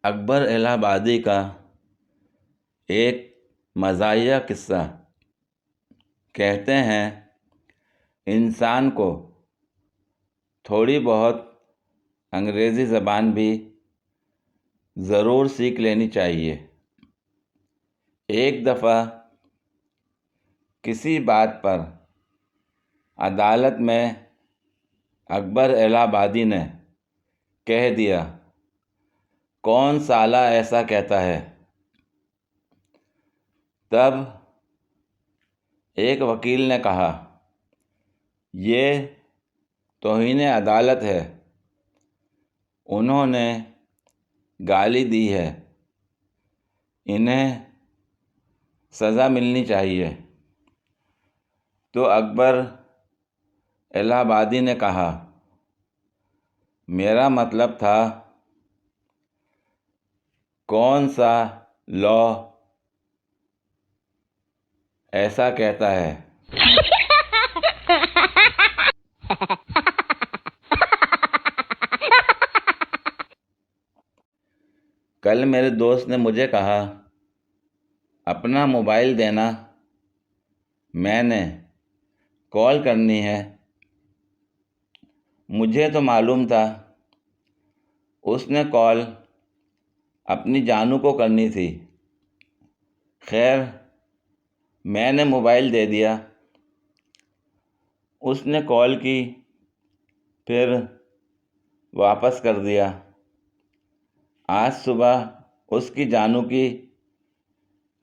अकबर इलाहाबादी का एक मज़ाहिया किस्सा। कहते हैं इंसान को थोड़ी बहुत अंग्रेज़ी ज़बान भी ज़रूर सीख लेनी चाहिए। एक दफ़ा किसी बात पर अदालत में अकबर इलाहाबादी ने कह दिया, कौन साला ऐसा कहता है। तब एक वकील ने कहा, ये तौहीन अदालत है, उन्होंने गाली दी है, इन्हें सज़ा मिलनी चाहिए। तो अकबर इलाहाबादी ने कहा, मेरा मतलब था कौन सा लॉ ऐसा कहता है। कल मेरे दोस्त ने मुझे कहा, अपना मोबाइल देना, मैंने कॉल करनी है। मुझे तो मालूम था उसने कॉल अपनी जानू को करनी थी। खैर, मैंने मोबाइल दे दिया। उसने कॉल की, फिर वापस कर दिया। आज सुबह उसकी जानू की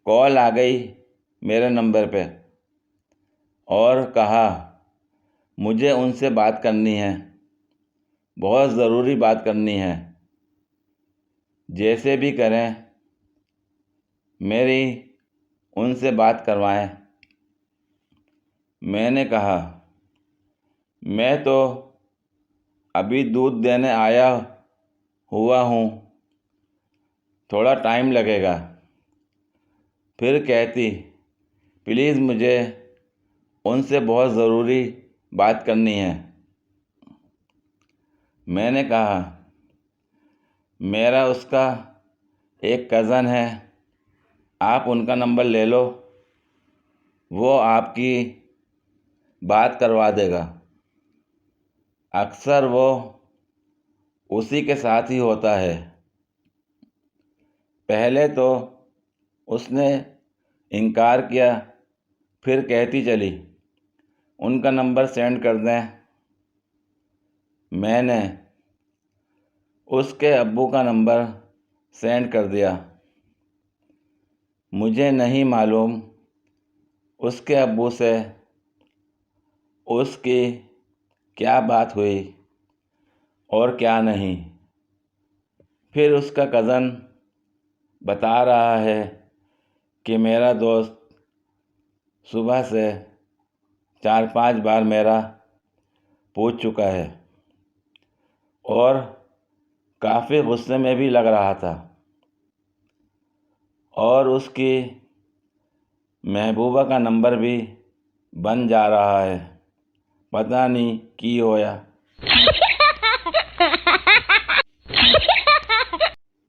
कॉल आ गई मेरे नंबर पे और कहा, मुझे उनसे बात करनी है, बहुत ज़रूरी बात करनी है, जैसे भी करें मेरी उनसे बात करवाएं। मैंने कहा, मैं तो अभी दूध देने आया हुआ हूँ, थोड़ा टाइम लगेगा। फिर कहती, प्लीज़ मुझे उनसे बहुत ज़रूरी बात करनी है। मैंने कहा, मेरा उसका एक कज़न है, आप उनका नंबर ले लो, वो आपकी बात करवा देगा। अक्सर वो उसी के साथ ही होता है। पहले तो उसने इनकार किया, फिर कहती चली, उनका नंबर सेंड कर दें। मैंने उसके अब्बू का नंबर सेंड कर दिया। मुझे नहीं मालूम उसके अब्बू से उसकी क्या बात हुई और क्या नहीं। फिर उसका कज़न बता रहा है कि मेरा दोस्त सुबह से 4-5 बार मेरा पूछ चुका है और काफ़ी गुस्से में भी लग रहा था, और उसकी महबूबा का नंबर भी बन जा रहा है, पता नहीं की होया।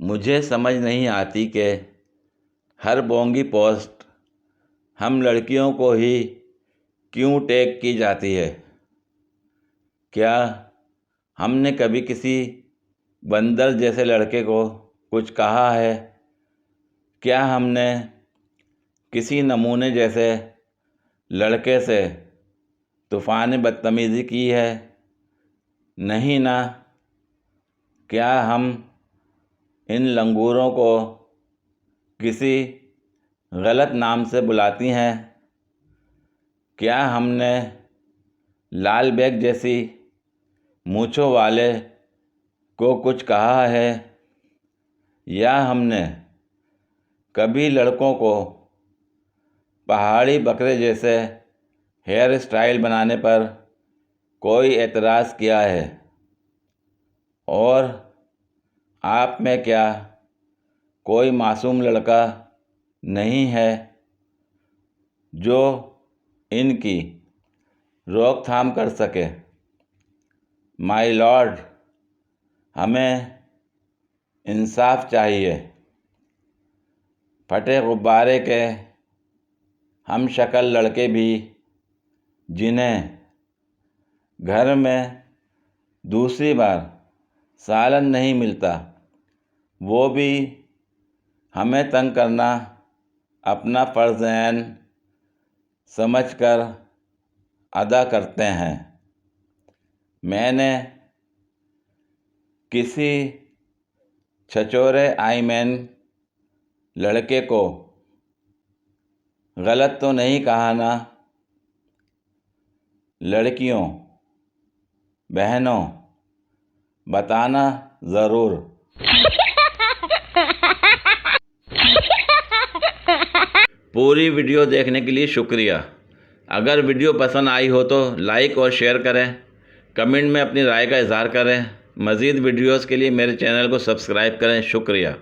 मुझे समझ नहीं आती कि हर बोंगी पोस्ट हम लड़कियों को ही क्यों टैग की जाती है। क्या हमने कभी किसी बंदर जैसे लड़के को कुछ कहा है? क्या हमने किसी नमूने जैसे लड़के से तूफ़ान बदतमीज़ी की है? नहीं ना। क्या हम इन लंगूरों को किसी गलत नाम से बुलाती हैं? क्या हमने लाल बैग जैसी मूंछों वाले को कुछ कहा है? या हमने कभी लड़कों को पहाड़ी बकरे जैसे हेयर स्टाइल बनाने पर कोई एतराज़ किया है? और आप में क्या कोई मासूम लड़का नहीं है जो इनकी रोकथाम कर सके? माय लॉर्ड, हमें इंसाफ चाहिए। फटे गुब्बारे के हम शक्ल लड़के भी, जिन्हें घर में दूसरी बार सालन नहीं मिलता, वो भी हमें तंग करना अपना फ़र्ज़ ऐन समझकर अदा करते हैं। मैंने किसी छछोरे आईमैन लड़के को गलत तो नहीं कहा ना? लड़कियों बहनों, बताना ज़रूर। पूरी वीडियो देखने के लिए शुक्रिया। अगर वीडियो पसंद आई हो तो लाइक और शेयर करें, कमेंट में अपनी राय का इज़हार करें। मज़ीद वीडियोस के लिए मेरे चैनल को सब्सक्राइब करें। शुक्रिया।